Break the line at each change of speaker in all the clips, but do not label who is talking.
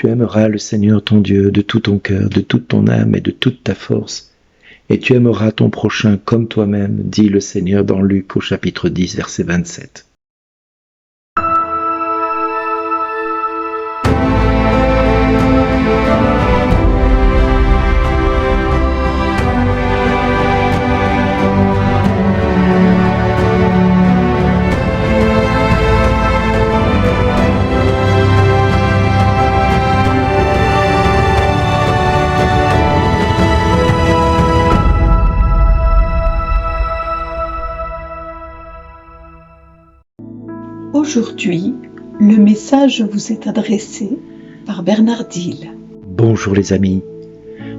Tu aimeras le Seigneur ton Dieu de tout ton cœur, de toute ton âme et de toute ta force. Et tu aimeras ton prochain comme toi-même, dit le Seigneur dans Luc au chapitre 10, verset 27.
Aujourd'hui, le message vous est adressé par Bernard Dille.
Bonjour les amis.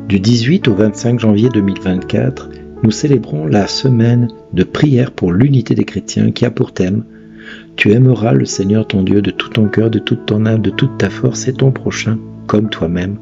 Du 18 au 25 janvier 2024, nous célébrons la semaine de prière pour l'unité des chrétiens qui a pour thème « Tu aimeras le Seigneur ton Dieu de tout ton cœur, de toute ton âme, de toute ta force et ton prochain comme toi-même ».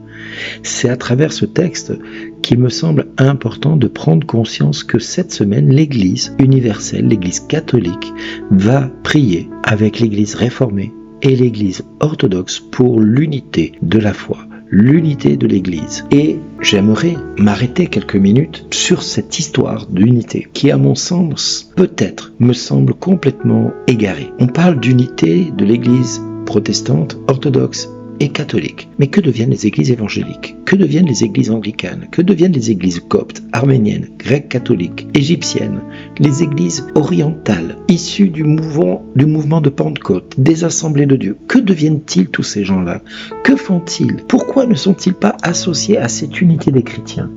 C'est à travers ce texte qu'il me semble important de prendre conscience que cette semaine, l'Église universelle, l'Église catholique, va prier avec l'Église réformée et l'Église orthodoxe pour l'unité de la foi, l'unité de l'Église. Et j'aimerais m'arrêter quelques minutes sur cette histoire d'unité qui, à mon sens, peut-être me semble complètement égarée. On parle d'unité de l'Église protestante, orthodoxe et catholique. Mais que deviennent les églises évangéliques? Que deviennent les églises anglicanes? Que deviennent les églises coptes, arméniennes, grecques catholiques, égyptiennes, les églises orientales, issues du mouvement de Pentecôte, des assemblées de Dieu? Que deviennent-ils tous ces gens-là? Que font-ils? Pourquoi ne sont-ils pas associés à cette unité des chrétiens?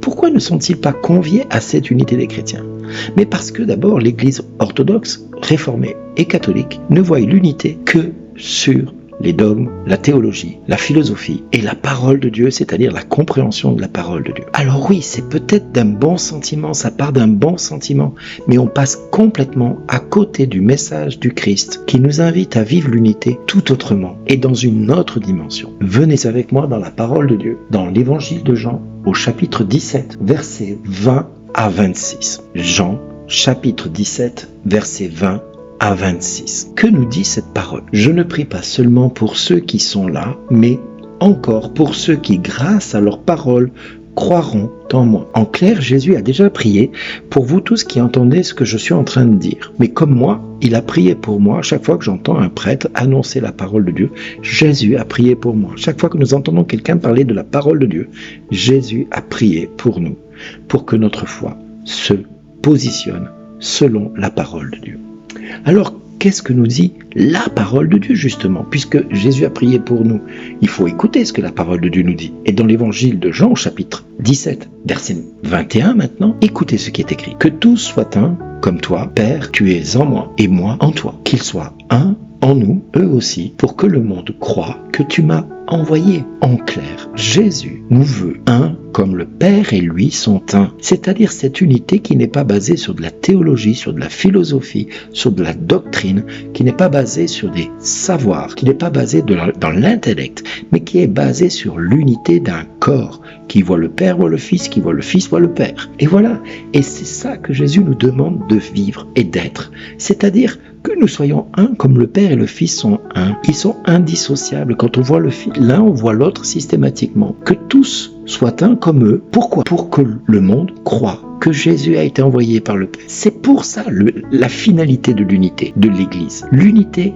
Pourquoi ne sont-ils pas conviés à cette unité des chrétiens? Mais parce que d'abord, l'église orthodoxe, réformée et catholique ne voit l'unité que sur les dogmes, la théologie, la philosophie et la parole de Dieu, c'est-à-dire la compréhension de la parole de Dieu. Alors oui, c'est peut-être d'un bon sentiment, ça part d'un bon sentiment, mais on passe complètement à côté du message du Christ qui nous invite à vivre l'unité tout autrement et dans une autre dimension. Venez avec moi dans la parole de Dieu, dans l'évangile de Jean, au chapitre 17, versets 20 à 26. Jean, chapitre 17, versets 20 à 26. Que nous dit cette parole? Je ne prie pas seulement pour ceux qui sont là, mais encore pour ceux qui, grâce à leur parole, croiront en moi. En clair, Jésus a déjà prié pour vous tous qui entendez ce que je suis en train de dire. Mais comme moi, il a prié pour moi chaque fois que j'entends un prêtre annoncer la parole de Dieu. Jésus a prié pour moi. Chaque fois que nous entendons quelqu'un parler de la parole de Dieu, Jésus a prié pour nous, pour que notre foi se positionne selon la parole de Dieu. Alors, qu'est-ce que nous dit la parole de Dieu, justement? Puisque Jésus a prié pour nous, il faut écouter ce que la parole de Dieu nous dit. Et dans l'évangile de Jean, au chapitre 17, verset 21 maintenant, écoutez ce qui est écrit. « Que tous soient un, comme toi, Père, tu es en moi, et moi en toi. Qu'ils soient un en nous, eux aussi, pour que le monde croie que tu m'as envoyé. » En clair, Jésus nous veut un comme le Père et lui sont un. C'est-à-dire cette unité qui n'est pas basée sur de la théologie, sur de la philosophie, sur de la doctrine, qui n'est pas basée sur des savoirs, qui n'est pas basée dans l'intellect, mais qui est basée sur l'unité d'un corps, qui voit le Père, voit le Fils, qui voit le Fils, voit le Père. Et voilà, et c'est ça que Jésus nous demande de vivre et d'être. C'est-à-dire que nous soyons un comme le Père et le Fils sont un. Ils sont indissociables. Quand on voit l'un, on voit l'autre systématiquement. Que tous soient un comme eux. Pourquoi? Pour que le monde croie que Jésus a été envoyé par le Père. C'est pour ça la finalité de l'unité de l'Église. L'unité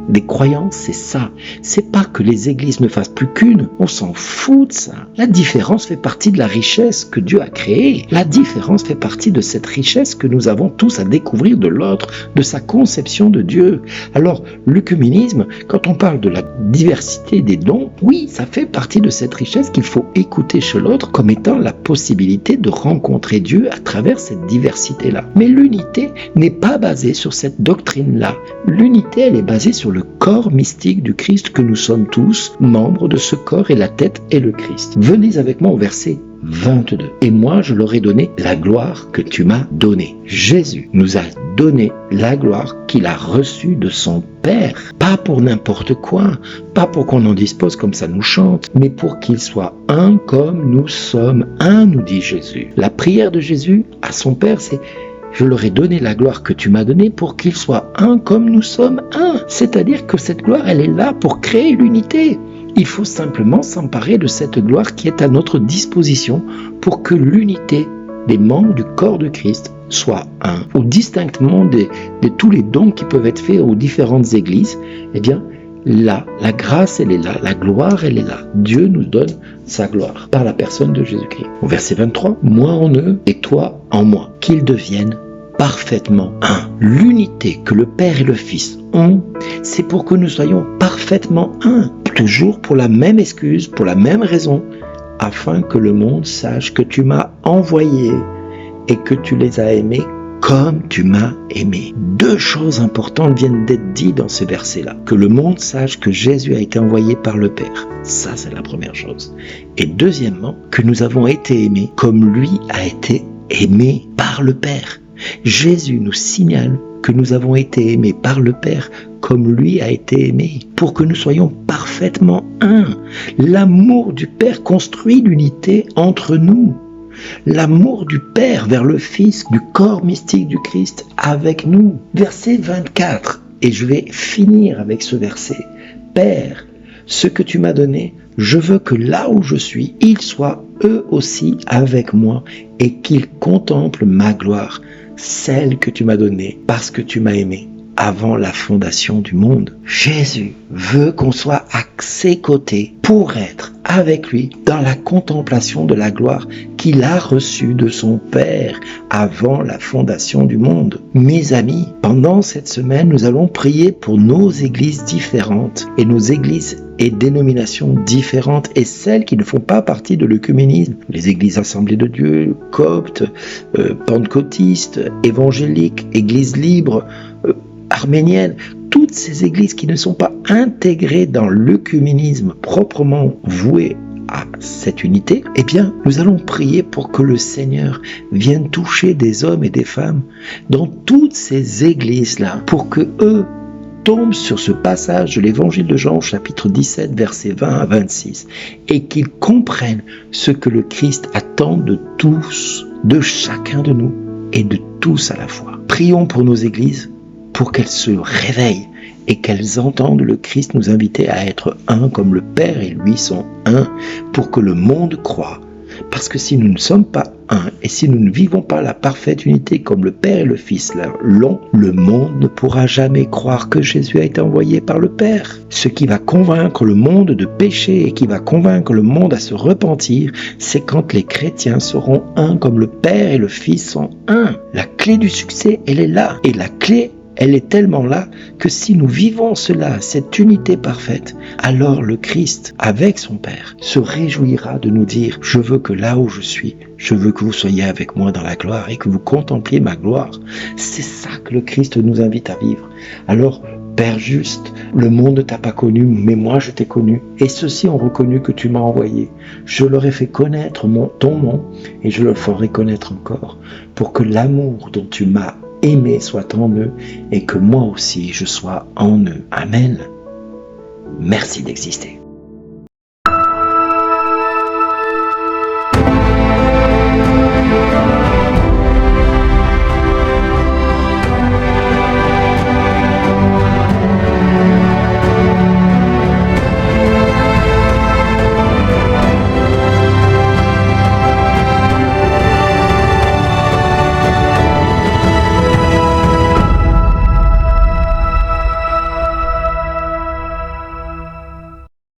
des croyances, c'est ça. C'est pas que les églises ne fassent plus qu'une. On s'en fout de ça. La différence fait partie de la richesse que Dieu a créée. La différence fait partie de cette richesse que nous avons tous à découvrir de l'autre, de sa conception de Dieu. Alors, l'œcuménisme, quand on parle de la diversité des dons, oui, ça fait partie de cette richesse qu'il faut écouter chez l'autre comme étant la possibilité de rencontrer Dieu à travers cette diversité-là. Mais l'unité n'est pas basée sur cette doctrine-là. L'unité, elle est basée sur le corps mystique du Christ que nous sommes tous, membres de ce corps et la tête est le Christ. Venez avec moi au verset 22. Et moi, je leur ai donné la gloire que tu m'as donnée. Jésus nous a donné la gloire qu'il a reçue de son Père. Pas pour n'importe quoi, pas pour qu'on en dispose comme ça nous chante, mais pour qu'il soit un comme nous sommes un, nous dit Jésus. La prière de Jésus à son Père, c'est « Je leur ai donné la gloire que tu m'as donnée pour qu'ils soient un comme nous sommes un ». C'est-à-dire que cette gloire, elle est là pour créer l'unité. Il faut simplement s'emparer de cette gloire qui est à notre disposition pour que l'unité des membres du corps de Christ soit un. Ou distinctement de tous les dons qui peuvent être faits aux différentes églises, eh bien, là, la grâce, elle est là, la gloire, elle est là. Dieu nous donne sa gloire par la personne de Jésus-Christ. Au verset 23, « Moi en eux et toi en moi, qu'ils deviennent parfaitement un. » L'unité que le Père et le Fils ont, c'est pour que nous soyons parfaitement un. Toujours pour la même excuse, pour la même raison, afin que le monde sache que tu m'as envoyé et que tu les as aimés comme tu m'as aimé. Deux choses importantes viennent d'être dites dans ce verset-là. Que le monde sache que Jésus a été envoyé par le Père. Ça, c'est la première chose. Et deuxièmement, que nous avons été aimés comme lui a été aimé par le Père. Jésus nous signale que nous avons été aimés par le Père comme lui a été aimé, pour que nous soyons parfaitement un. L'amour du Père construit l'unité entre nous. L'amour du Père vers le Fils, du corps mystique du Christ avec nous. Verset 24, et je vais finir avec ce verset. Père, ce que tu m'as donné, je veux que là où je suis, ils soient eux aussi avec moi et qu'ils contemplent ma gloire, celle que tu m'as donnée parce que tu m'as aimé avant la fondation du monde. Jésus veut qu'on soit à ses côtés pour être avec lui dans la contemplation de la gloire qu'il a reçue de son Père avant la fondation du monde. Mes amis, pendant cette semaine, nous allons prier pour nos églises différentes et nos églises et dénominations différentes et celles qui ne font pas partie de l'œcuménisme. Les églises Assemblées de Dieu, coptes, pentecôtistes, évangéliques, églises libres, arméniennes, toutes ces églises qui ne sont pas intégrées dans l'œcuménisme proprement voué à cette unité, eh bien, nous allons prier pour que le Seigneur vienne toucher des hommes et des femmes dans toutes ces églises-là, pour que eux tombent sur ce passage de l'évangile de Jean, chapitre 17, versets 20 à 26, et qu'ils comprennent ce que le Christ attend de tous, de chacun de nous, et de tous à la fois. Prions pour nos églises, pour qu'elles se réveillent et qu'elles entendent le Christ nous inviter à être un comme le Père et lui sont un, pour que le monde croie. Parce que si nous ne sommes pas un et si nous ne vivons pas la parfaite unité comme le Père et le Fils l'ont, le monde ne pourra jamais croire que Jésus a été envoyé par le Père. Ce qui va convaincre le monde de pécher et qui va convaincre le monde à se repentir, c'est quand les chrétiens seront un comme le Père et le Fils sont un. La clé du succès, elle est là. Et la clé, elle est tellement là que si nous vivons cela, cette unité parfaite, alors le Christ, avec son Père, se réjouira de nous dire « Je veux que là où je suis, je veux que vous soyez avec moi dans la gloire et que vous contempliez ma gloire. » C'est ça que le Christ nous invite à vivre. Alors, Père juste, le monde ne t'a pas connu, mais moi je t'ai connu. Et ceux-ci ont reconnu que tu m'as envoyé. Je leur ai fait connaître ton nom et je leur ferai connaître encore, pour que l'amour dont tu m'as aimé soit en eux et que moi aussi je sois en eux. Amen. Merci d'exister.